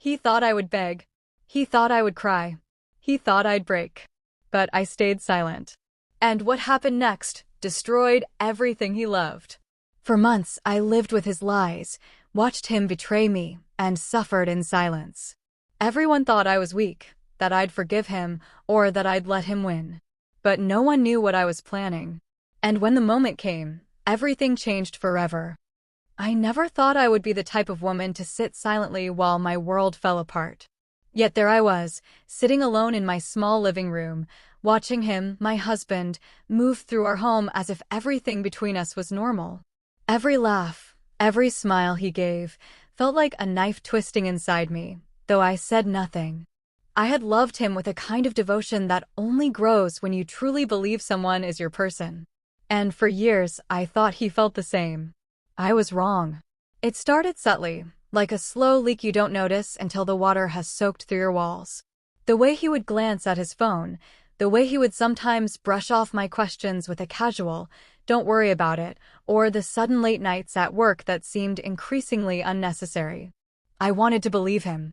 He thought I would beg. He thought I would cry. He thought I'd break. But I stayed silent. And what happened next destroyed everything he loved. For months, I lived with his lies, watched him betray me, and suffered in silence. Everyone thought I was weak, that I'd forgive him, or that I'd let him win. But no one knew what I was planning. And when the moment came, everything changed forever. I never thought I would be the type of woman to sit silently while my world fell apart. Yet there I was, sitting alone in my small living room, watching him, my husband, move through our home as if everything between us was normal. Every laugh, every smile he gave, felt like a knife twisting inside me, though I said nothing. I had loved him with a kind of devotion that only grows when you truly believe someone is your person. And for years, I thought he felt the same. I was wrong. It started subtly, like a slow leak you don't notice until the water has soaked through your walls. The way he would glance at his phone, the way he would sometimes brush off my questions with a casual, "Don't worry about it," or the sudden late nights at work that seemed increasingly unnecessary. I wanted to believe him.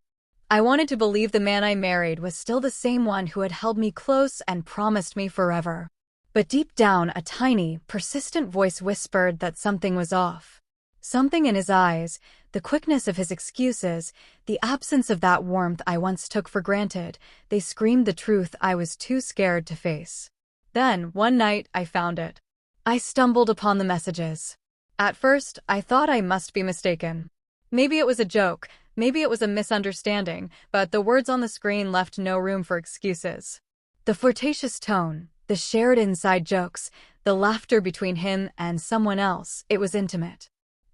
I wanted to believe the man I married was still the same one who had held me close and promised me forever. But deep down, a tiny, persistent voice whispered that something was off. Something in his eyes, the quickness of his excuses, the absence of that warmth I once took for granted, they screamed the truth I was too scared to face. Then, one night, I found it. I stumbled upon the messages. At first, I thought I must be mistaken. Maybe it was a joke, maybe it was a misunderstanding, but the words on the screen left no room for excuses. The flirtatious tone, the shared inside jokes, the laughter between him and someone else, it was intimate.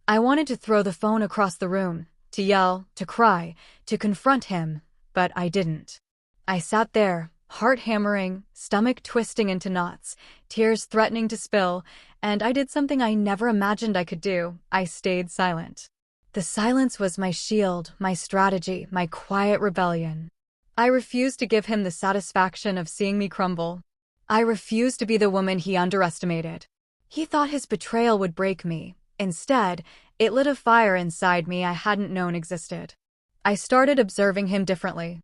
I wanted to throw the phone across the room, to yell, to cry, to confront him, but I didn't. I sat there, heart hammering, stomach twisting into knots, tears threatening to spill, and I did something I never imagined I could do. I stayed silent. The silence was my shield, my strategy, my quiet rebellion. I refused to give him the satisfaction of seeing me crumble. I refused to be the woman he underestimated. He thought his betrayal would break me. Instead, it lit a fire inside me I hadn't known existed. I started observing him differently.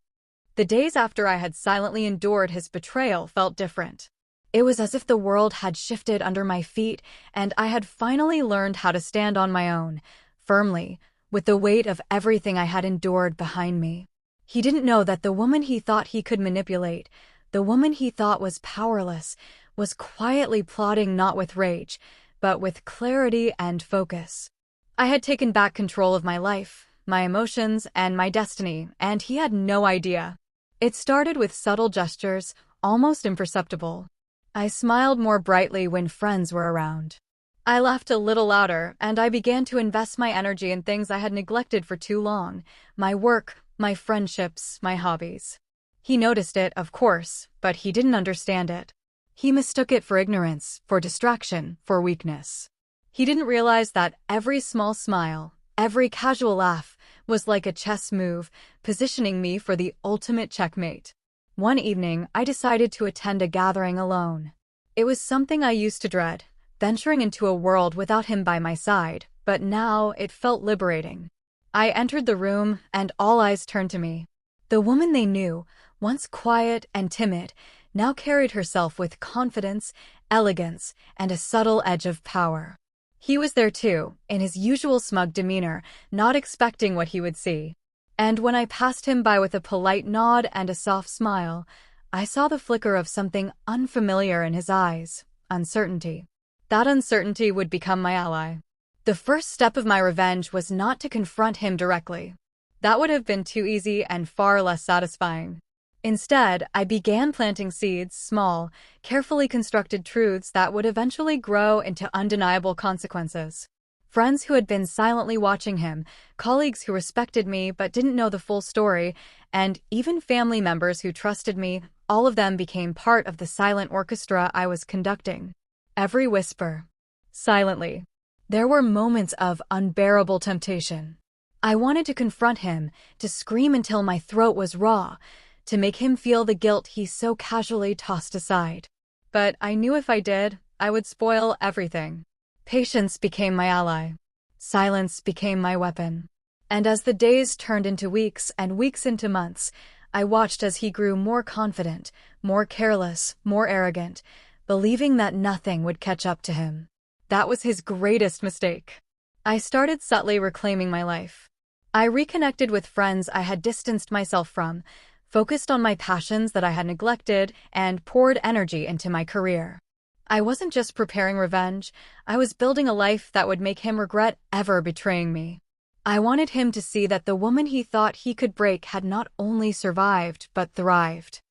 The days after I had silently endured his betrayal felt different. It was as if the world had shifted under my feet and I had finally learned how to stand on my own, firmly, with the weight of everything I had endured behind me. He didn't know that the woman he thought he could manipulate, the woman he thought was powerless, was quietly plotting not with rage, but with clarity and focus. I had taken back control of my life, my emotions, and my destiny, and he had no idea. It started with subtle gestures, almost imperceptible. I smiled more brightly when friends were around. I laughed a little louder, and I began to invest my energy in things I had neglected for too long: my work, my friendships, my hobbies. He noticed it, of course, but he didn't understand it. He mistook it for ignorance, for distraction, for weakness. He didn't realize that every small smile, every casual laugh, was like a chess move, positioning me for the ultimate checkmate. One evening, I decided to attend a gathering alone. It was something I used to dread, venturing into a world without him by my side, but now it felt liberating. I entered the room, and all eyes turned to me. The woman they knew, once quiet and timid, now carried herself with confidence, elegance, and a subtle edge of power. He was there too, in his usual smug demeanor, not expecting what he would see. And when I passed him by with a polite nod and a soft smile, I saw the flicker of something unfamiliar in his eyes: uncertainty. That uncertainty would become my ally. The first step of my revenge was not to confront him directly. That would have been too easy and far less satisfying. Instead, I began planting seeds, small, carefully constructed truths that would eventually grow into undeniable consequences. Friends who had been silently watching him, colleagues who respected me but didn't know the full story, and even family members who trusted me, all of them became part of the silent orchestra I was conducting. Every whisper. Silently. There were moments of unbearable temptation. I wanted to confront him, to scream until my throat was raw, to make him feel the guilt he so casually tossed aside. But I knew if I did, I would spoil everything. Patience became my ally. Silence became my weapon. And as the days turned into weeks and weeks into months, I watched as he grew more confident, more careless, more arrogant, believing that nothing would catch up to him. That was his greatest mistake. I started subtly reclaiming my life. I reconnected with friends I had distanced myself from, focused on my passions that I had neglected, and poured energy into my career. I wasn't just preparing revenge, I was building a life that would make him regret ever betraying me. I wanted him to see that the woman he thought he could break had not only survived, but thrived.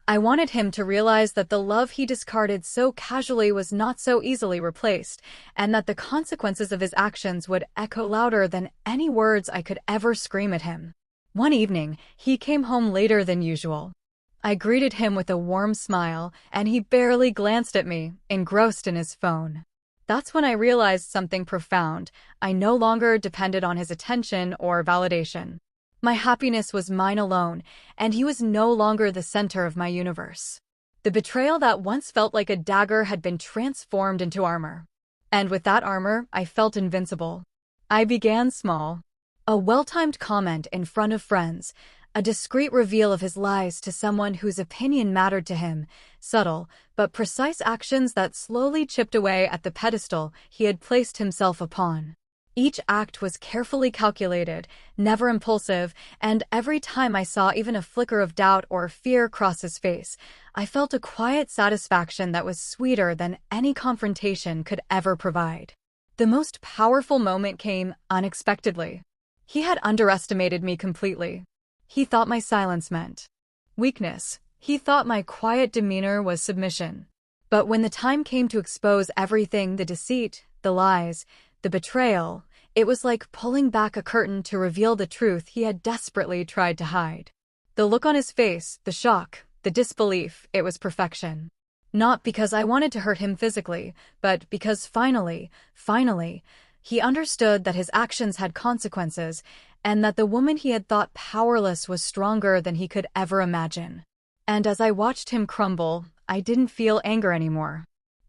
I wanted him to realize that the love he discarded so casually was not so easily replaced, and that the consequences of his actions would echo louder than any words I could ever scream at him. One evening, he came home later than usual. I greeted him with a warm smile, and he barely glanced at me, engrossed in his phone. That's when I realized something profound. I no longer depended on his attention or validation. My happiness was mine alone, and he was no longer the center of my universe. The betrayal that once felt like a dagger had been transformed into armor. And with that armor, I felt invincible. I began small. A well-timed comment in front of friends, a discreet reveal of his lies to someone whose opinion mattered to him, subtle but precise actions that slowly chipped away at the pedestal he had placed himself upon. Each act was carefully calculated, never impulsive, and every time I saw even a flicker of doubt or fear cross his face, I felt a quiet satisfaction that was sweeter than any confrontation could ever provide. The most powerful moment came unexpectedly. He had underestimated me completely. He thought my silence meant weakness. He thought my quiet demeanor was submission. But when the time came to expose everything, the deceit, the lies, the betrayal, it was like pulling back a curtain to reveal the truth he had desperately tried to hide. The look on his face, the shock, the disbelief, it was perfection. Not because I wanted to hurt him physically, but because finally, he understood that his actions had consequences, and that the woman he had thought powerless was stronger than he could ever imagine. And as I watched him crumble, I didn't feel anger anymore.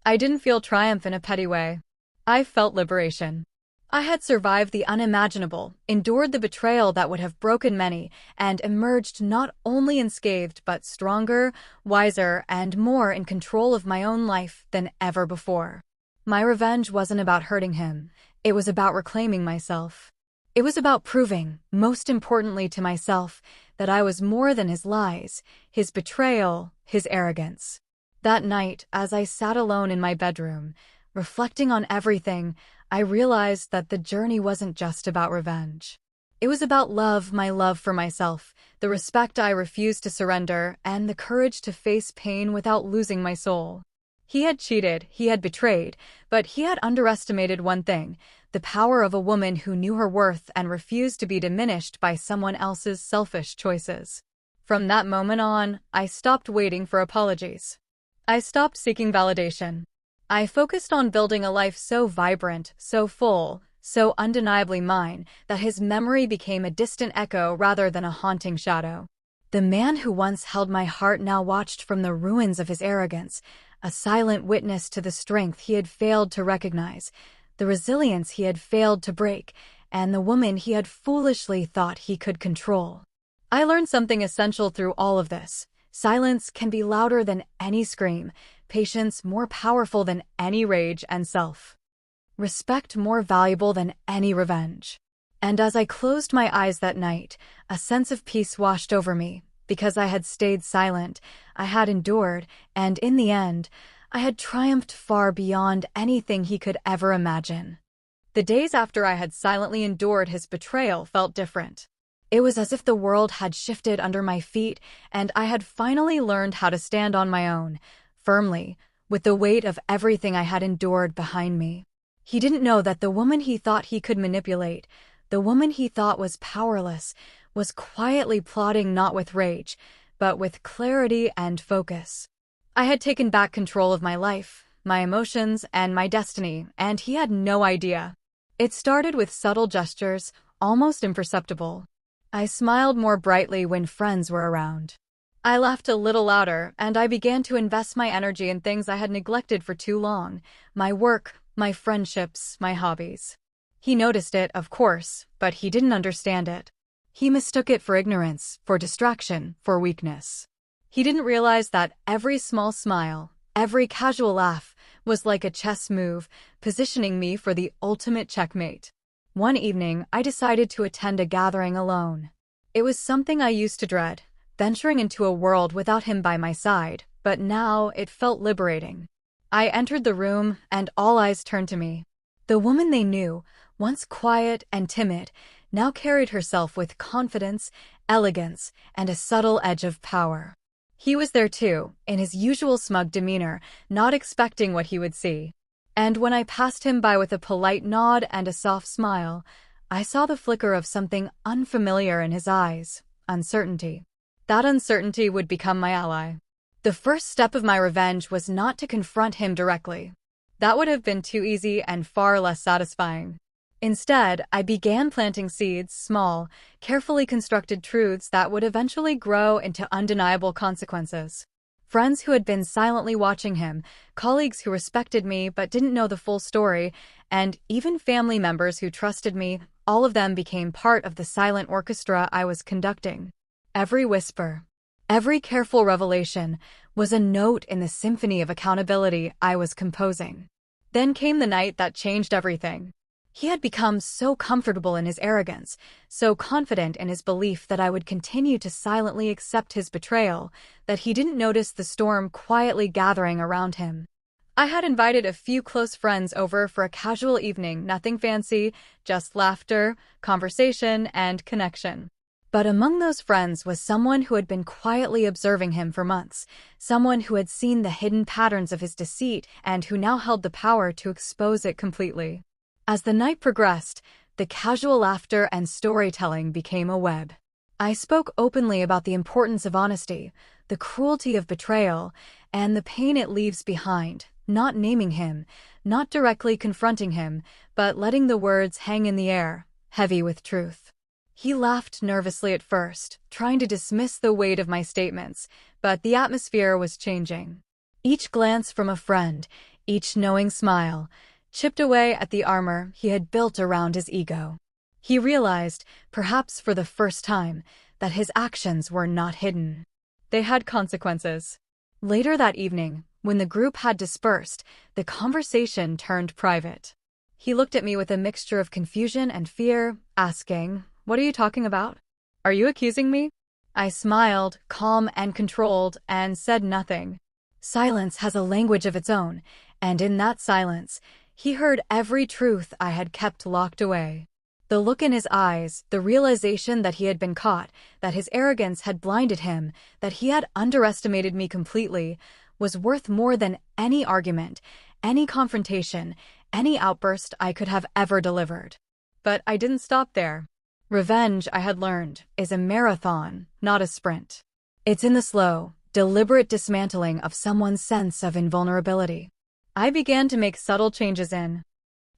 I didn't feel triumph in a petty way. I felt liberation. I had survived the unimaginable, endured the betrayal that would have broken many, and emerged not only unscathed but stronger, wiser, and more in control of my own life than ever before. My revenge wasn't about hurting him. It was about reclaiming myself. It was about proving, most importantly to myself, that I was more than his lies, his betrayal, his arrogance. That night, as I sat alone in my bedroom, reflecting on everything, I realized that the journey wasn't just about revenge. It was about love, my love for myself, the respect I refused to surrender, and the courage to face pain without losing my soul. He had cheated, he had betrayed, but he had underestimated one thing: the power of a woman who knew her worth and refused to be diminished by someone else's selfish choices. From that moment on, I stopped waiting for apologies. I stopped seeking validation. I focused on building a life so vibrant, so full, so undeniably mine, that his memory became a distant echo rather than a haunting shadow. The man who once held my heart now watched from the ruins of his arrogance, a silent witness to the strength he had failed to recognize, the resilience he had failed to break, and the woman he had foolishly thought he could control. I learned something essential through all of this. Silence can be louder than any scream, patience more powerful than any rage, and self-respect more valuable than any revenge. And as I closed my eyes that night, a sense of peace washed over me. Because I had stayed silent, I had endured, and in the end, I had triumphed far beyond anything he could ever imagine. The days after I had silently endured his betrayal felt different. It was as if the world had shifted under my feet, and I had finally learned how to stand on my own, firmly, with the weight of everything I had endured behind me. He didn't know that the woman he thought he could manipulate, the woman he thought was powerless, was quietly plotting not with rage, but with clarity and focus. I had taken back control of my life, my emotions, and my destiny, and he had no idea. It started with subtle gestures, almost imperceptible. I smiled more brightly when friends were around. I laughed a little louder, and I began to invest my energy in things I had neglected for too long: my work, my friendships, my hobbies. He noticed it, of course, but he didn't understand it. He mistook it for ignorance, for distraction, for weakness. He didn't realize that every small smile, every casual laugh, was like a chess move, positioning me for the ultimate checkmate. One evening, I decided to attend a gathering alone. It was something I used to dread, venturing into a world without him by my side, but now it felt liberating. I entered the room, and all eyes turned to me. The woman they knew, once quiet and timid, now carried herself with confidence, elegance, and a subtle edge of power. He was there too, in his usual smug demeanor, not expecting what he would see. And when I passed him by with a polite nod and a soft smile, I saw the flicker of something unfamiliar in his eyes, uncertainty. That uncertainty would become my ally. The first step of my revenge was not to confront him directly. That would have been too easy and far less satisfying. Instead, I began planting seeds, small, carefully constructed truths that would eventually grow into undeniable consequences. Friends who had been silently watching him, colleagues who respected me but didn't know the full story, and even family members who trusted me, all of them became part of the silent orchestra I was conducting. Every whisper, every careful revelation, was a note in the symphony of accountability I was composing. Then came the night that changed everything. He had become so comfortable in his arrogance, so confident in his belief that I would continue to silently accept his betrayal, that he didn't notice the storm quietly gathering around him. I had invited a few close friends over for a casual evening, nothing fancy, just laughter, conversation, and connection. But among those friends was someone who had been quietly observing him for months, someone who had seen the hidden patterns of his deceit and who now held the power to expose it completely. As the night progressed, the casual laughter and storytelling became a web. I spoke openly about the importance of honesty, the cruelty of betrayal, and the pain it leaves behind, not naming him, not directly confronting him, but letting the words hang in the air, heavy with truth. He laughed nervously at first, trying to dismiss the weight of my statements, but the atmosphere was changing. Each glance from a friend, each knowing smile, chipped away at the armor he had built around his ego. He realized, perhaps for the first time, that his actions were not hidden. They had consequences. Later that evening, when the group had dispersed, the conversation turned private. He looked at me with a mixture of confusion and fear, asking, "What are you talking about? Are you accusing me?" I smiled, calm and controlled, and said nothing. Silence has a language of its own, and in that silence, he heard every truth I had kept locked away. The look in his eyes, the realization that he had been caught, that his arrogance had blinded him, that he had underestimated me completely, was worth more than any argument, any confrontation, any outburst I could have ever delivered. But I didn't stop there. Revenge, I had learned, is a marathon, not a sprint. It's in the slow, deliberate dismantling of someone's sense of invulnerability. I began to make subtle changes in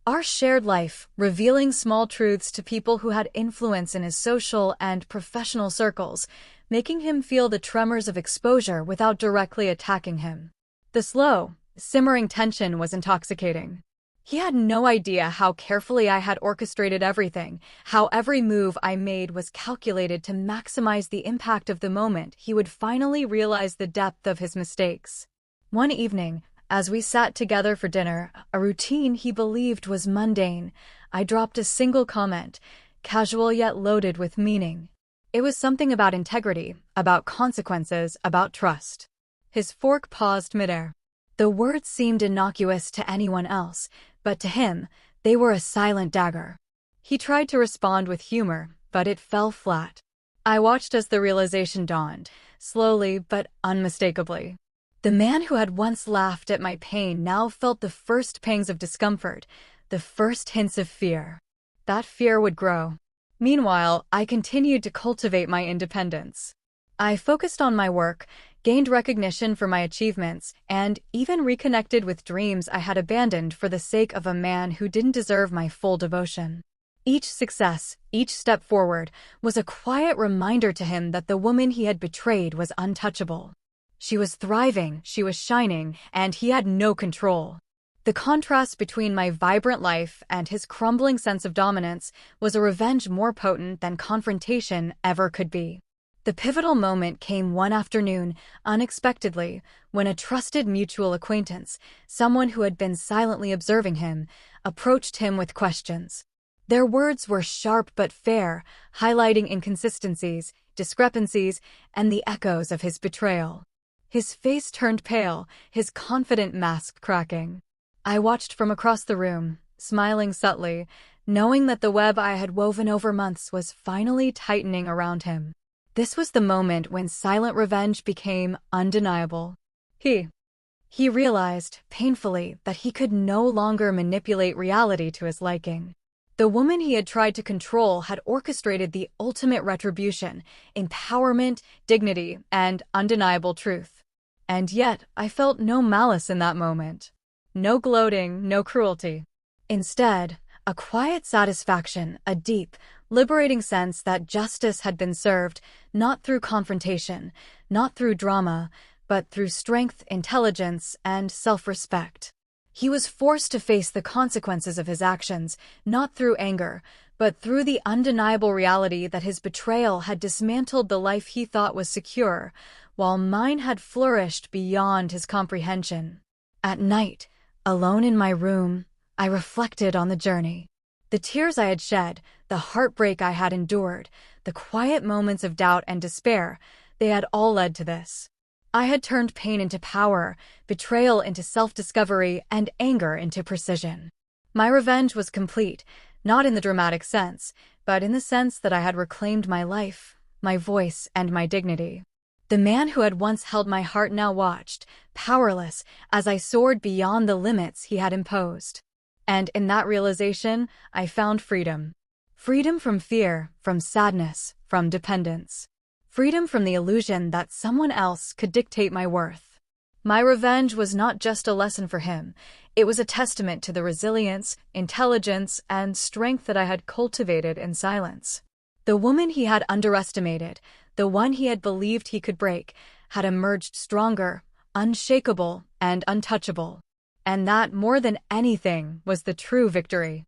our shared life, revealing small truths to people who had influence in his social and professional circles, making him feel the tremors of exposure without directly attacking him. The slow, simmering tension was intoxicating. He had no idea how carefully I had orchestrated everything, how every move I made was calculated to maximize the impact of the moment he would finally realize the depth of his mistakes. One evening, as we sat together for dinner, a routine he believed was mundane, I dropped a single comment, casual yet loaded with meaning. It was something about integrity, about consequences, about trust. His fork paused midair. The words seemed innocuous to anyone else, but to him, they were a silent dagger. He tried to respond with humor, but it fell flat. I watched as the realization dawned, slowly but unmistakably. The man who had once laughed at my pain now felt the first pangs of discomfort, the first hints of fear. That fear would grow. Meanwhile, I continued to cultivate my independence. I focused on my work, gained recognition for my achievements, and even reconnected with dreams I had abandoned for the sake of a man who didn't deserve my full devotion. Each success, each step forward, was a quiet reminder to him that the woman he had betrayed was untouchable. She was thriving, she was shining, and he had no control. The contrast between my vibrant life and his crumbling sense of dominance was a revenge more potent than confrontation ever could be. The pivotal moment came one afternoon, unexpectedly, when a trusted mutual acquaintance, someone who had been silently observing him, approached him with questions. Their words were sharp but fair, highlighting inconsistencies, discrepancies, and the echoes of his betrayal. His face turned pale, his confident mask cracking. I watched from across the room, smiling subtly, knowing that the web I had woven over months was finally tightening around him. This was the moment when silent revenge became undeniable. He realized, painfully, that he could no longer manipulate reality to his liking. The woman he had tried to control had orchestrated the ultimate retribution, empowerment, dignity, and undeniable truth. And yet, I felt no malice in that moment. No gloating, no cruelty. Instead, a quiet satisfaction, a deep, liberating sense that justice had been served, not through confrontation, not through drama, but through strength, intelligence, and self-respect. He was forced to face the consequences of his actions, not through anger, but through the undeniable reality that his betrayal had dismantled the life he thought was secure, while mine had flourished beyond his comprehension. At night, alone in my room, I reflected on the journey. The tears I had shed, the heartbreak I had endured, the quiet moments of doubt and despair, they had all led to this. I had turned pain into power, betrayal into self-discovery, and anger into precision. My revenge was complete, not in the dramatic sense, but in the sense that I had reclaimed my life, my voice, and my dignity. The man who had once held my heart now watched, powerless, as I soared beyond the limits he had imposed. And in that realization, I found freedom. Freedom from fear, from sadness, from dependence. Freedom from the illusion that someone else could dictate my worth. My revenge was not just a lesson for him, it was a testament to the resilience, intelligence, and strength that I had cultivated in silence. The woman he had underestimated, the one he had believed he could break, had emerged stronger, unshakable, and untouchable. And that, more than anything, was the true victory.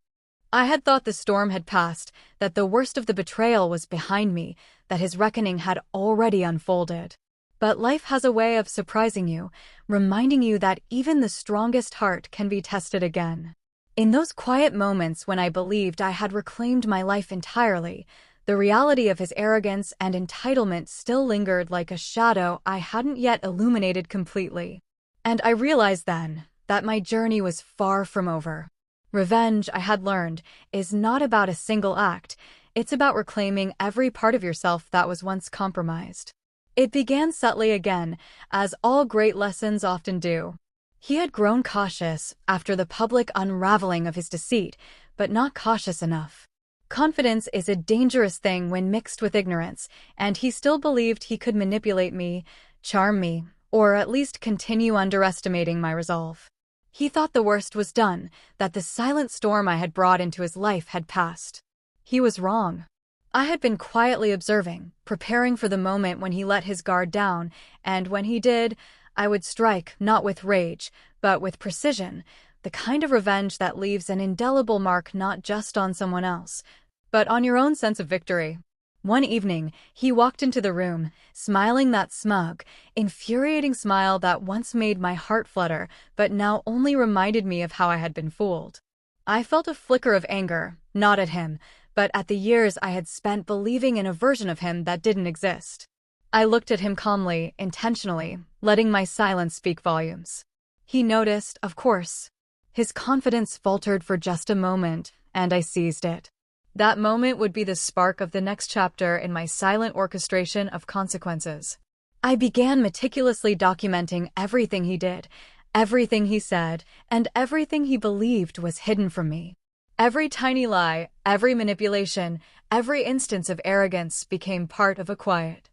I had thought the storm had passed, that the worst of the betrayal was behind me, that his reckoning had already unfolded. But life has a way of surprising you, reminding you that even the strongest heart can be tested again. In those quiet moments when I believed I had reclaimed my life entirely, the reality of his arrogance and entitlement still lingered like a shadow I hadn't yet illuminated completely. And I realized then that my journey was far from over. Revenge, I had learned, is not about a single act. It's about reclaiming every part of yourself that was once compromised. It began subtly again, as all great lessons often do. He had grown cautious after the public unraveling of his deceit, but not cautious enough. Confidence is a dangerous thing when mixed with ignorance, and he still believed he could manipulate me, charm me, or at least continue underestimating my resolve. He thought the worst was done, that the silent storm I had brought into his life had passed. He was wrong. I had been quietly observing, preparing for the moment when he let his guard down, and when he did, I would strike, not with rage, but with precision, the kind of revenge that leaves an indelible mark not just on someone else, but on your own sense of victory. One evening, he walked into the room, smiling that smug, infuriating smile that once made my heart flutter, but now only reminded me of how I had been fooled. I felt a flicker of anger, not at him, but at the years I had spent believing in a version of him that didn't exist. I looked at him calmly, intentionally, letting my silence speak volumes. He noticed, of course. His confidence faltered for just a moment, and I seized it. That moment would be the spark of the next chapter in my silent orchestration of consequences. I began meticulously documenting everything he did, everything he said, and everything he believed was hidden from me. Every tiny lie, every manipulation, every instance of arrogance became part of a quiet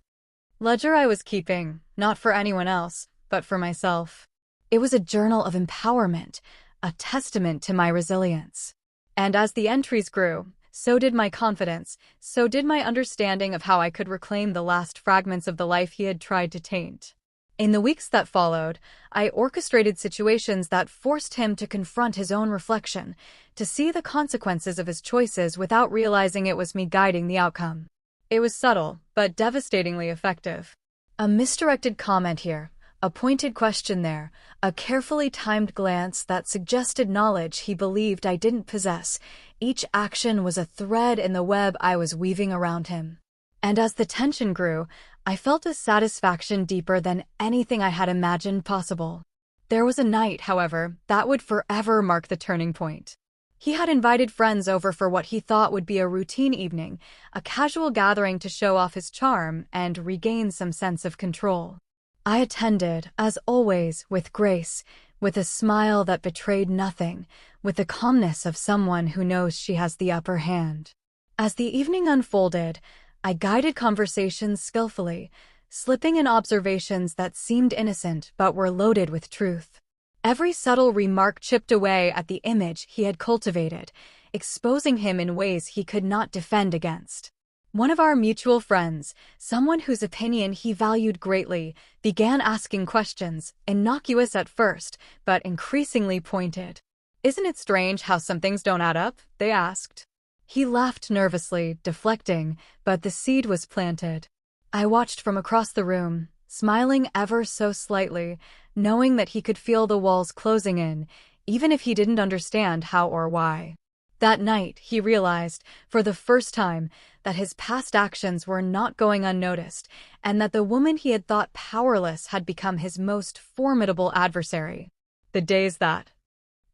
ledger I was keeping, not for anyone else, but for myself. It was a journal of empowerment, a testament to my resilience. And as the entries grew, so did my confidence, so did my understanding of how I could reclaim the last fragments of the life he had tried to taint. In the weeks that followed, I orchestrated situations that forced him to confront his own reflection, to see the consequences of his choices without realizing it was me guiding the outcome. It was subtle, but devastatingly effective. A misdirected comment here, a pointed question there, a carefully timed glance that suggested knowledge he believed I didn't possess. Each action was a thread in the web I was weaving around him. And as the tension grew, I felt a satisfaction deeper than anything I had imagined possible. There was a night, however, that would forever mark the turning point. He had invited friends over for what he thought would be a routine evening, a casual gathering to show off his charm and regain some sense of control. I attended, as always, with grace, with a smile that betrayed nothing, with the calmness of someone who knows she has the upper hand. As the evening unfolded, I guided conversations skillfully, slipping in observations that seemed innocent but were loaded with truth. Every subtle remark chipped away at the image he had cultivated, exposing him in ways he could not defend against. One of our mutual friends, someone whose opinion he valued greatly, began asking questions, innocuous at first, but increasingly pointed. "Isn't it strange how some things don't add up?" they asked. He laughed nervously, deflecting, but the seed was planted. I watched from across the room, smiling ever so slightly, knowing that he could feel the walls closing in, even if he didn't understand how or why. That night, he realized, for the first time, that his past actions were not going unnoticed, and that the woman he had thought powerless had become his most formidable adversary. The days that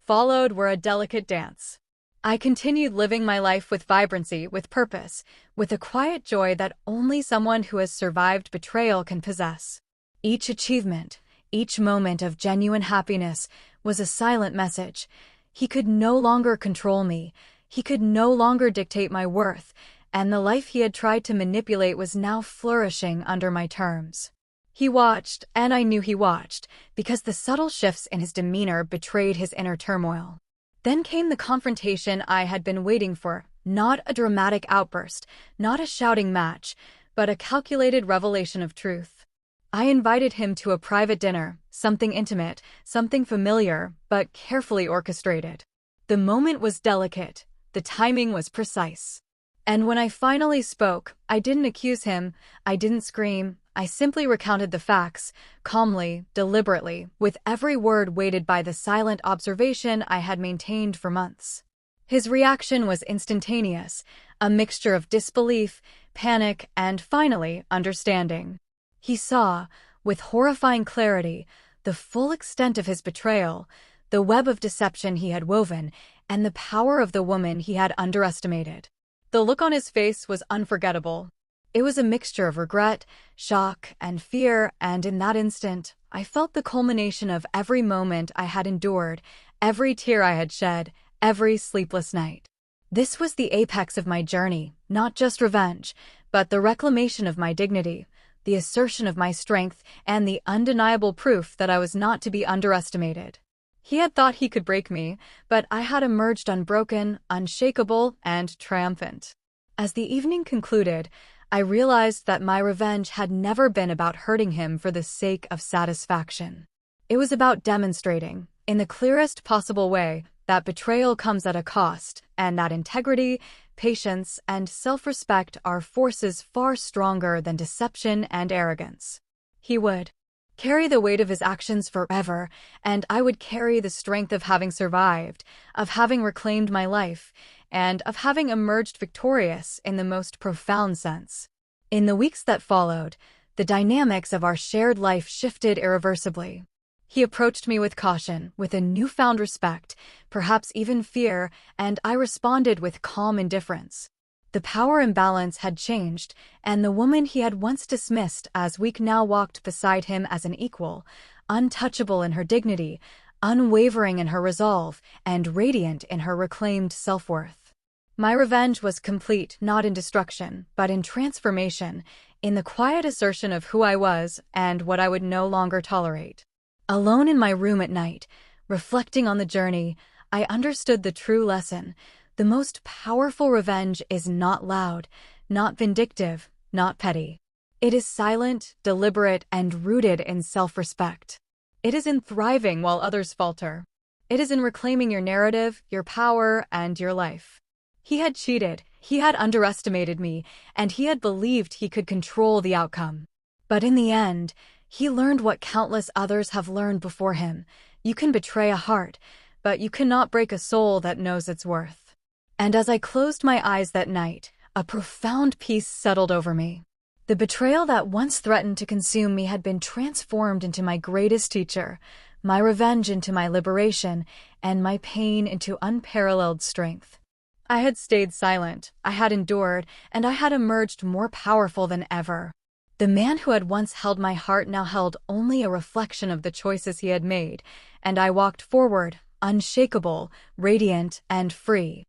followed were a delicate dance. I continued living my life with vibrancy, with purpose, with a quiet joy that only someone who has survived betrayal can possess. Each achievement, each moment of genuine happiness was a silent message. He could no longer control me, he could no longer dictate my worth, and the life he had tried to manipulate was now flourishing under my terms. He watched, and I knew he watched, because the subtle shifts in his demeanor betrayed his inner turmoil. Then came the confrontation I had been waiting for, not a dramatic outburst, not a shouting match, but a calculated revelation of truth. I invited him to a private dinner, something intimate, something familiar, but carefully orchestrated. The moment was delicate, the timing was precise. And when I finally spoke, I didn't accuse him, I didn't scream, I simply recounted the facts, calmly, deliberately, with every word weighted by the silent observation I had maintained for months. His reaction was instantaneous, a mixture of disbelief, panic, and finally, understanding. He saw, with horrifying clarity, the full extent of his betrayal, the web of deception he had woven, and the power of the woman he had underestimated. The look on his face was unforgettable. It was a mixture of regret, shock, and fear, and in that instant, I felt the culmination of every moment I had endured, every tear I had shed, every sleepless night. This was the apex of my journey, not just revenge, but the reclamation of my dignity, the assertion of my strength, and the undeniable proof that I was not to be underestimated. He had thought he could break me, but I had emerged unbroken, unshakable, and triumphant. As the evening concluded, I realized that my revenge had never been about hurting him for the sake of satisfaction. It was about demonstrating, in the clearest possible way, that betrayal comes at a cost, and that integrity, patience, and self-respect are forces far stronger than deception and arrogance. He would carry the weight of his actions forever, and I would carry the strength of having survived, of having reclaimed my life, and of having emerged victorious in the most profound sense. In the weeks that followed, the dynamics of our shared life shifted irreversibly. He approached me with caution, with a newfound respect, perhaps even fear, and I responded with calm indifference. The power imbalance had changed, and the woman he had once dismissed as weak now walked beside him as an equal, untouchable in her dignity, unwavering in her resolve, and radiant in her reclaimed self-worth. My revenge was complete not in destruction, but in transformation, in the quiet assertion of who I was and what I would no longer tolerate. Alone in my room at night, reflecting on the journey, I understood the true lesson. The most powerful revenge is not loud, not vindictive, not petty. It is silent, deliberate, and rooted in self-respect. It is in thriving while others falter. It is in reclaiming your narrative, your power, and your life. He had cheated, he had underestimated me, and he had believed he could control the outcome. But in the end, he learned what countless others have learned before him. You can betray a heart, but you cannot break a soul that knows its worth. And as I closed my eyes that night, a profound peace settled over me. The betrayal that once threatened to consume me had been transformed into my greatest teacher, my revenge into my liberation, and my pain into unparalleled strength. I had stayed silent, I had endured, and I had emerged more powerful than ever. The man who had once held my heart now held only a reflection of the choices he had made, and I walked forward, unshakable, radiant, and free.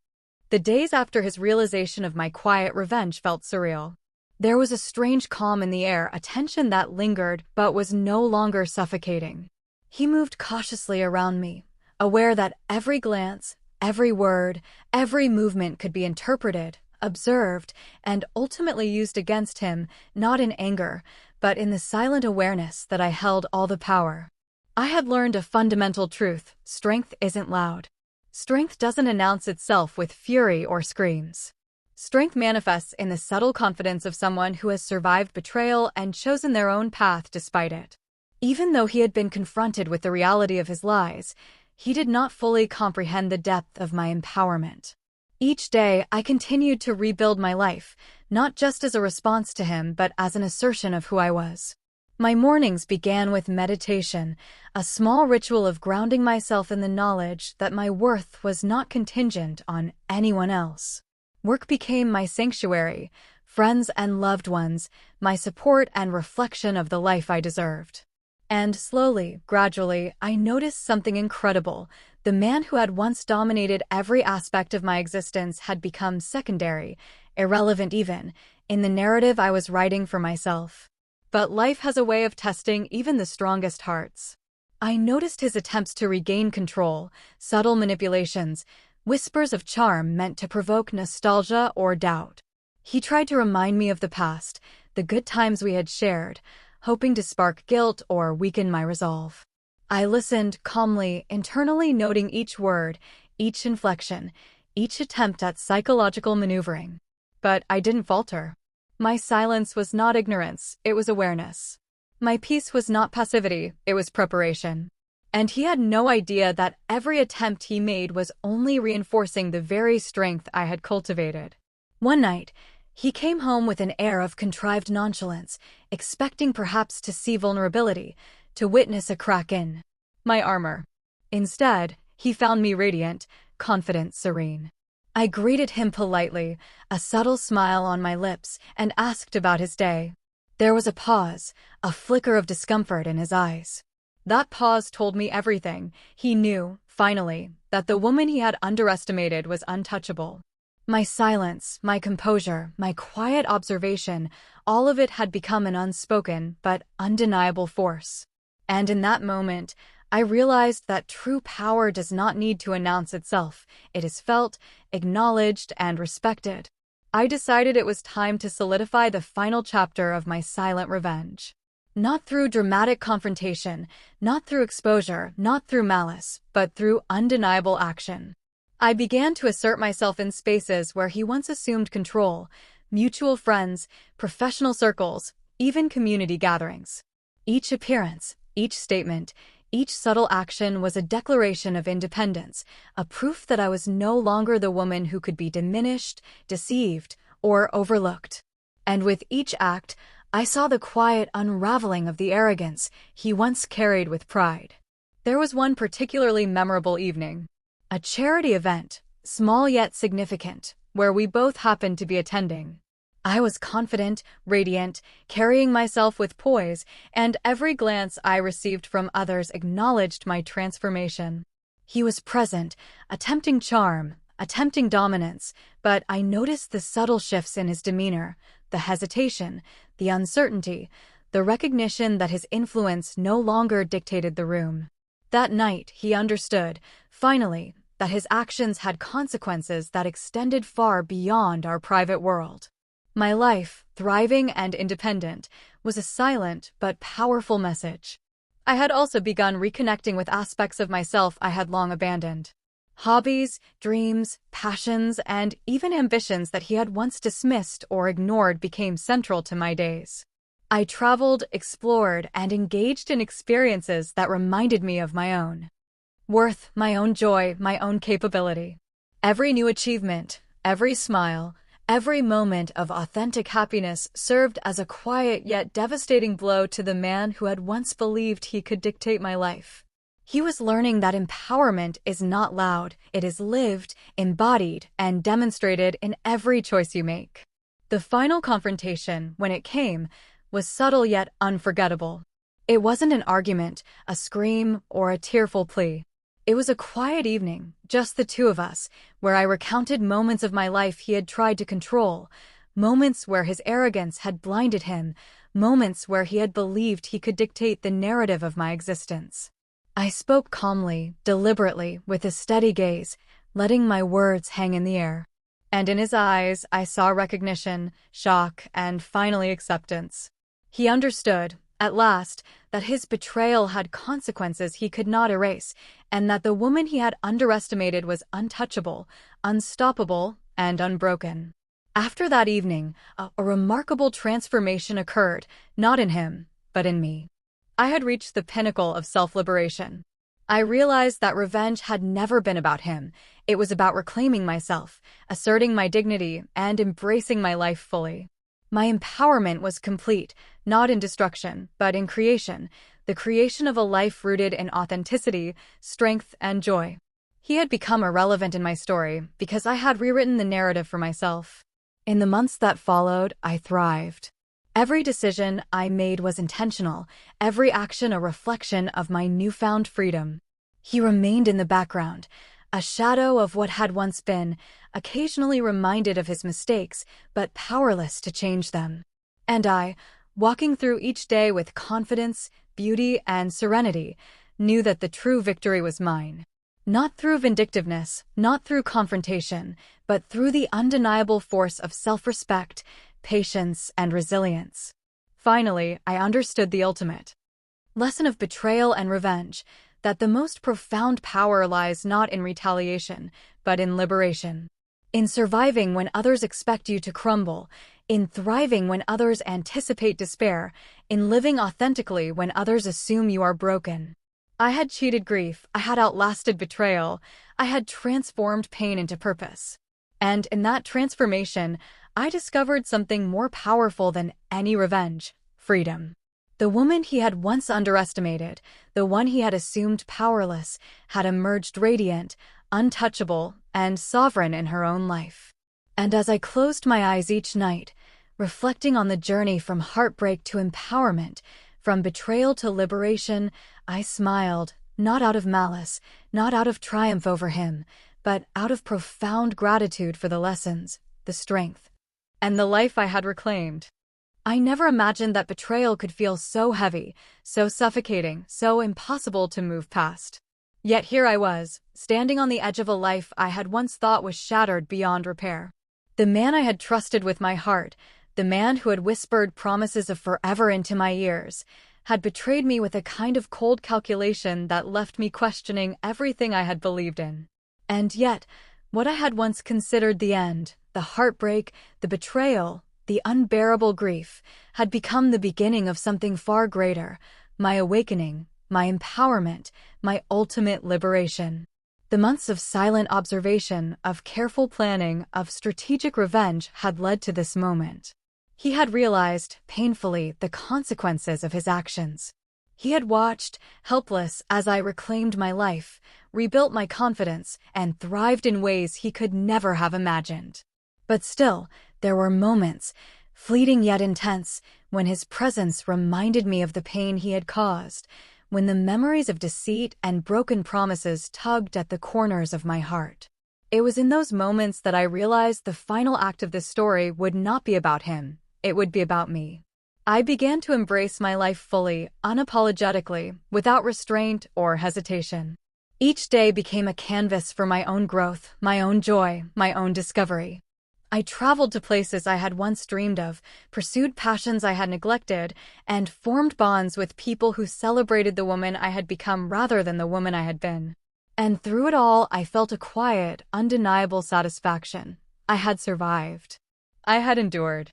The days after his realization of my quiet revenge felt surreal. There was a strange calm in the air, a tension that lingered but was no longer suffocating. He moved cautiously around me, aware that every glance, every word, every movement could be interpreted, observed, and ultimately used against him, not in anger, but in the silent awareness that I held all the power. I had learned a fundamental truth: strength isn't loud. Strength doesn't announce itself with fury or screams. Strength manifests in the subtle confidence of someone who has survived betrayal and chosen their own path despite it. Even though he had been confronted with the reality of his lies, he did not fully comprehend the depth of my empowerment. Each day, I continued to rebuild my life, not just as a response to him, but as an assertion of who I was. My mornings began with meditation, a small ritual of grounding myself in the knowledge that my worth was not contingent on anyone else. Work became my sanctuary, friends and loved ones, my support and reflection of the life I deserved. And slowly, gradually, I noticed something incredible. The man who had once dominated every aspect of my existence had become secondary, irrelevant even, in the narrative I was writing for myself. But life has a way of testing even the strongest hearts. I noticed his attempts to regain control, subtle manipulations, whispers of charm meant to provoke nostalgia or doubt. He tried to remind me of the past, the good times we had shared, hoping to spark guilt or weaken my resolve. I listened calmly, internally noting each word, each inflection, each attempt at psychological maneuvering. But I didn't falter. My silence was not ignorance, it was awareness. My peace was not passivity, it was preparation. And he had no idea that every attempt he made was only reinforcing the very strength I had cultivated. One night, he came home with an air of contrived nonchalance, expecting perhaps to see vulnerability, to witness a crack in my armor. Instead, he found me radiant, confident, serene. I greeted him politely, a subtle smile on my lips, and asked about his day. There was a pause, a flicker of discomfort in his eyes. That pause told me everything. He knew, finally, that the woman he had underestimated was untouchable. My silence, my composure, my quiet observation, all of it had become an unspoken but undeniable force. And in that moment, I realized that true power does not need to announce itself. It is felt, acknowledged, and respected. I decided it was time to solidify the final chapter of my silent revenge. Not through dramatic confrontation, not through exposure, not through malice, but through undeniable action. I began to assert myself in spaces where he once assumed control: mutual friends, professional circles, even community gatherings. Each appearance, each statement, each subtle action was a declaration of independence, a proof that I was no longer the woman who could be diminished, deceived, or overlooked. And with each act, I saw the quiet unraveling of the arrogance he once carried with pride. There was one particularly memorable evening. A charity event, small yet significant, where we both happened to be attending. I was confident, radiant, carrying myself with poise, and every glance I received from others acknowledged my transformation. He was present, attempting charm, attempting dominance, but I noticed the subtle shifts in his demeanor, the hesitation, the uncertainty, the recognition that his influence no longer dictated the room. That night, he understood, finally, that his actions had consequences that extended far beyond our private world. My life, thriving and independent, was a silent but powerful message. I had also begun reconnecting with aspects of myself I had long abandoned. Hobbies, dreams, passions, and even ambitions that he had once dismissed or ignored became central to my days. I traveled, explored, and engaged in experiences that reminded me of my own worth, my own joy, my own capability. Every new achievement, every smile, every moment of authentic happiness served as a quiet yet devastating blow to the man who had once believed he could dictate my life. He was learning that empowerment is not loud, it is lived, embodied, and demonstrated in every choice you make. The final confrontation, when it came, was subtle yet unforgettable. It wasn't an argument, a scream, or a tearful plea. It was a quiet evening, just the two of us, where I recounted moments of my life he had tried to control, moments where his arrogance had blinded him, moments where he had believed he could dictate the narrative of my existence. I spoke calmly, deliberately, with a steady gaze, letting my words hang in the air. And in his eyes, I saw recognition, shock, and finally acceptance. He understood, at last, that his betrayal had consequences he could not erase, and that the woman he had underestimated was untouchable, unstoppable, and unbroken. After that evening, a remarkable transformation occurred, not in him, but in me. I had reached the pinnacle of self-liberation. I realized that revenge had never been about him. It was about reclaiming myself, asserting my dignity, and embracing my life fully. My empowerment was complete, not in destruction, but in creation, the creation of a life rooted in authenticity, strength, and joy. He had become irrelevant in my story because I had rewritten the narrative for myself. In the months that followed, I thrived. Every decision I made was intentional, every action a reflection of my newfound freedom. He remained in the background, a shadow of what had once been, occasionally reminded of his mistakes, but powerless to change them. And I, walking through each day with confidence, beauty, and serenity, knew that the true victory was mine. Not through vindictiveness, not through confrontation, but through the undeniable force of self-respect, patience, and resilience. Finally, I understood the ultimate lesson of betrayal and revenge, that the most profound power lies not in retaliation, but in liberation. In surviving when others expect you to crumble, in thriving when others anticipate despair, in living authentically when others assume you are broken. I had cheated grief, I had outlasted betrayal, I had transformed pain into purpose. And in that transformation, I discovered something more powerful than any revenge: freedom. The woman he had once underestimated, the one he had assumed powerless, had emerged radiant, untouchable, and sovereign in her own life. And as I closed my eyes each night, reflecting on the journey from heartbreak to empowerment, from betrayal to liberation, I smiled, not out of malice, not out of triumph over him, but out of profound gratitude for the lessons, the strength, and the life I had reclaimed. I never imagined that betrayal could feel so heavy, so suffocating, so impossible to move past. Yet here I was, standing on the edge of a life I had once thought was shattered beyond repair. The man I had trusted with my heart, the man who had whispered promises of forever into my ears, had betrayed me with a kind of cold calculation that left me questioning everything I had believed in. And yet, what I had once considered the end, the heartbreak, the betrayal, the unbearable grief, had become the beginning of something far greater: my awakening, my empowerment, my ultimate liberation. The months of silent observation, of careful planning, of strategic revenge had led to this moment. He had realized, painfully, the consequences of his actions. He had watched, helpless, as I reclaimed my life, rebuilt my confidence, and thrived in ways he could never have imagined. But still, there were moments, fleeting yet intense, when his presence reminded me of the pain he had caused, when the memories of deceit and broken promises tugged at the corners of my heart. It was in those moments that I realized the final act of this story would not be about him, it would be about me. I began to embrace my life fully, unapologetically, without restraint or hesitation. Each day became a canvas for my own growth, my own joy, my own discovery. I traveled to places I had once dreamed of, pursued passions I had neglected, and formed bonds with people who celebrated the woman I had become rather than the woman I had been. And through it all, I felt a quiet, undeniable satisfaction. I had survived. I had endured.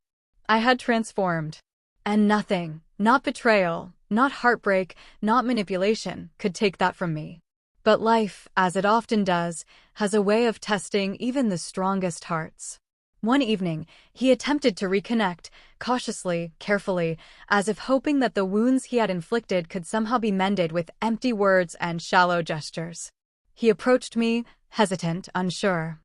I had transformed. And nothing, not betrayal, not heartbreak, not manipulation, could take that from me. But life, as it often does, has a way of testing even the strongest hearts. One evening, he attempted to reconnect, cautiously, carefully, as if hoping that the wounds he had inflicted could somehow be mended with empty words and shallow gestures. He approached me, hesitant, unsure.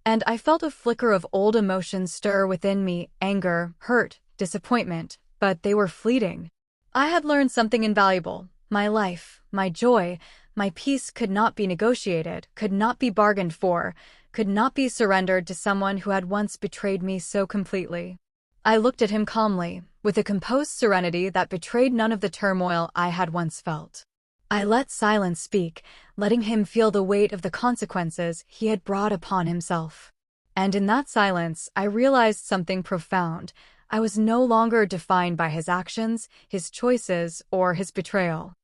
And I felt a flicker of old emotions stir within me, anger, hurt, disappointment, but they were fleeting. I had learned something invaluable. My life, my joy, my peace could not be negotiated, could not be bargained for, could not be surrendered to someone who had once betrayed me so completely. I looked at him calmly, with a composed serenity that betrayed none of the turmoil I had once felt. I let silence speak, letting him feel the weight of the consequences he had brought upon himself. And in that silence, I realized something profound. I was no longer defined by his actions, his choices, or his betrayal.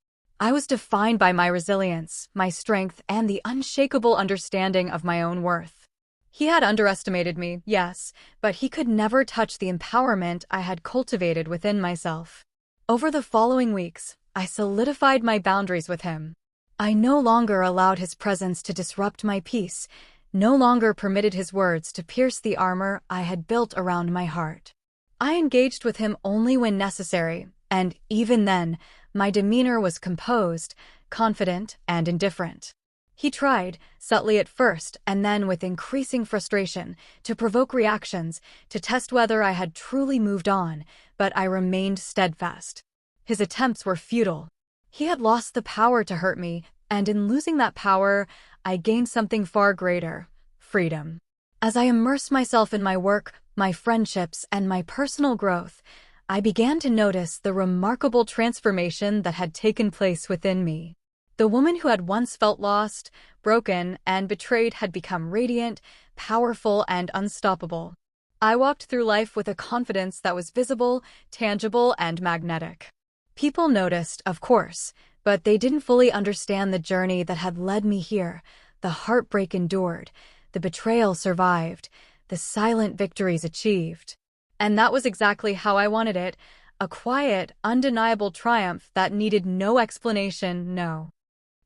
I was defined by my resilience, my strength, and the unshakable understanding of my own worth. He had underestimated me, yes, but he could never touch the empowerment I had cultivated within myself. Over the following weeks, I solidified my boundaries with him. I no longer allowed his presence to disrupt my peace, no longer permitted his words to pierce the armor I had built around my heart. I engaged with him only when necessary, and even then, my demeanor was composed, confident, and indifferent. He tried, subtly at first, and then with increasing frustration, to provoke reactions, to test whether I had truly moved on, but I remained steadfast. His attempts were futile. He had lost the power to hurt me, and in losing that power, I gained something far greater: freedom. As I immersed myself in my work, my friendships, and my personal growth, I began to notice the remarkable transformation that had taken place within me. The woman who had once felt lost, broken, and betrayed had become radiant, powerful, and unstoppable. I walked through life with a confidence that was visible, tangible, and magnetic. People noticed, of course, but they didn't fully understand the journey that had led me here. The heartbreak endured, the betrayal survived, the silent victories achieved. And that was exactly how I wanted it, a quiet, undeniable triumph that needed no explanation, no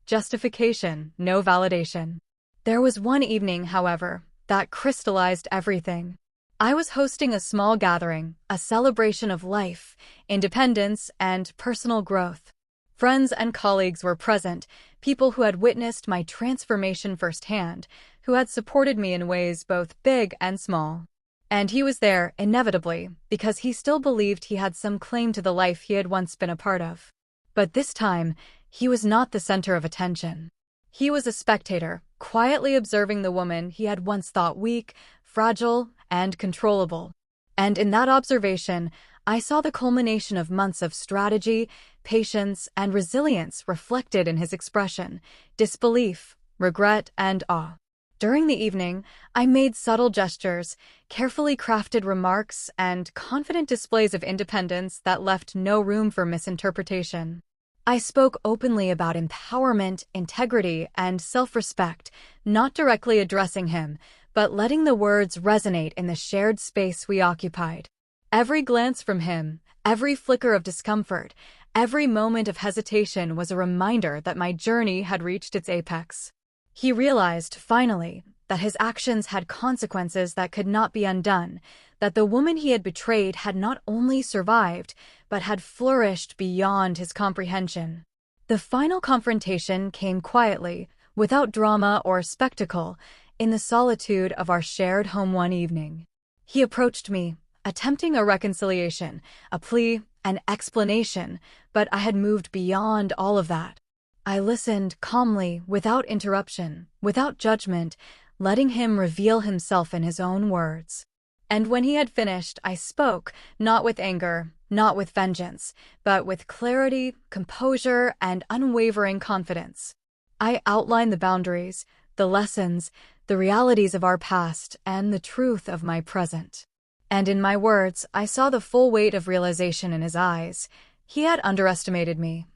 justification, no validation. There was one evening, however, that crystallized everything. I was hosting a small gathering, a celebration of life, independence, and personal growth. Friends and colleagues were present, people who had witnessed my transformation firsthand, who had supported me in ways both big and small. And he was there, inevitably, because he still believed he had some claim to the life he had once been a part of. But this time, he was not the center of attention. He was a spectator, quietly observing the woman he had once thought weak, fragile, and controllable. And in that observation, I saw the culmination of months of strategy, patience, and resilience reflected in his expression: disbelief, regret, and awe. During the evening, I made subtle gestures, carefully crafted remarks, and confident displays of independence that left no room for misinterpretation. I spoke openly about empowerment, integrity, and self-respect, not directly addressing him, but letting the words resonate in the shared space we occupied. Every glance from him, every flicker of discomfort, every moment of hesitation was a reminder that my journey had reached its apex. He realized, finally, that his actions had consequences that could not be undone, that the woman he had betrayed had not only survived, but had flourished beyond his comprehension. The final confrontation came quietly, without drama or spectacle, in the solitude of our shared home one evening. He approached me, attempting a reconciliation, a plea, an explanation, but I had moved beyond all of that. I listened calmly, without interruption, without judgment, letting him reveal himself in his own words. And when he had finished, I spoke, not with anger, not with vengeance, but with clarity, composure, and unwavering confidence. I outlined the boundaries, the lessons, the realities of our past, and the truth of my present. And in my words, I saw the full weight of realization in his eyes. He had underestimated me,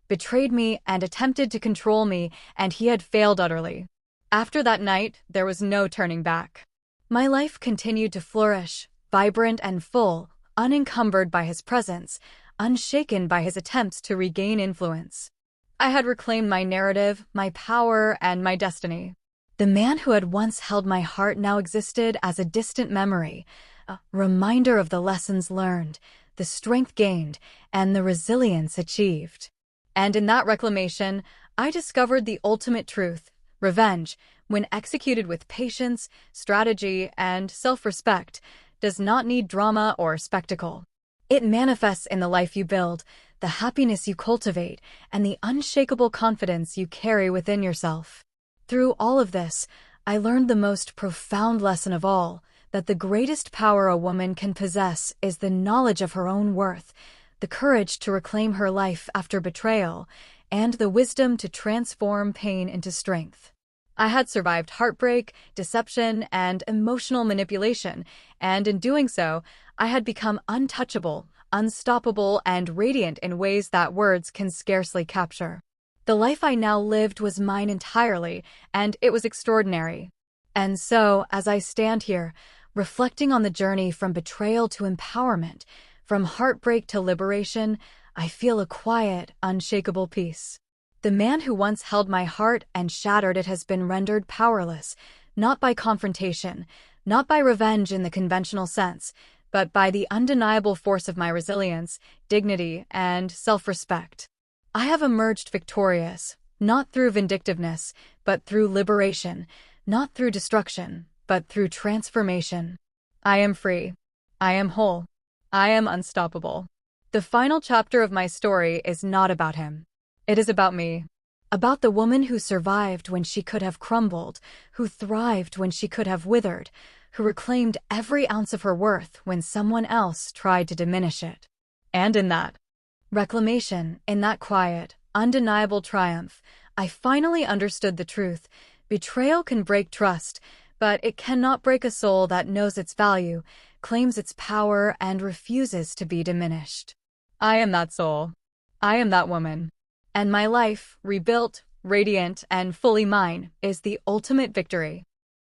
betrayed me, and attempted to control me, and he had failed utterly. After that night, there was no turning back. My life continued to flourish, vibrant and full, unencumbered by his presence, unshaken by his attempts to regain influence. I had reclaimed my narrative, my power, and my destiny. The man who had once held my heart now existed as a distant memory, a reminder of the lessons learned, the strength gained, and the resilience achieved. And in that reclamation, I discovered the ultimate truth: revenge, when executed with patience, strategy, and self-respect, does not need drama or spectacle. It manifests in the life you build, the happiness you cultivate, and the unshakable confidence you carry within yourself. Through all of this, I learned the most profound lesson of all, that the greatest power a woman can possess is the knowledge of her own worth, the courage to reclaim her life after betrayal, and the wisdom to transform pain into strength. I had survived heartbreak, deception, and emotional manipulation, and in doing so, I had become untouchable, unstoppable, and radiant in ways that words can scarcely capture. The life I now lived was mine entirely, and it was extraordinary. And so, as I stand here, reflecting on the journey from betrayal to empowerment, from heartbreak to liberation, I feel a quiet, unshakable peace. The man who once held my heart and shattered it has been rendered powerless, not by confrontation, not by revenge in the conventional sense, but by the undeniable force of my resilience, dignity, and self-respect. I have emerged victorious, not through vindictiveness, but through liberation, not through destruction, but through transformation. I am free. I am whole. I am unstoppable. The final chapter of my story is not about him. It is about me. About the woman who survived when she could have crumbled, who thrived when she could have withered, who reclaimed every ounce of her worth when someone else tried to diminish it. And in that reclamation, in that quiet, undeniable triumph, I finally understood the truth. Betrayal can break trust, but it cannot break a soul that knows its value, claims its power, and refuses to be diminished. I am that soul. I am that woman. And my life, rebuilt, radiant, and fully mine, is the ultimate victory.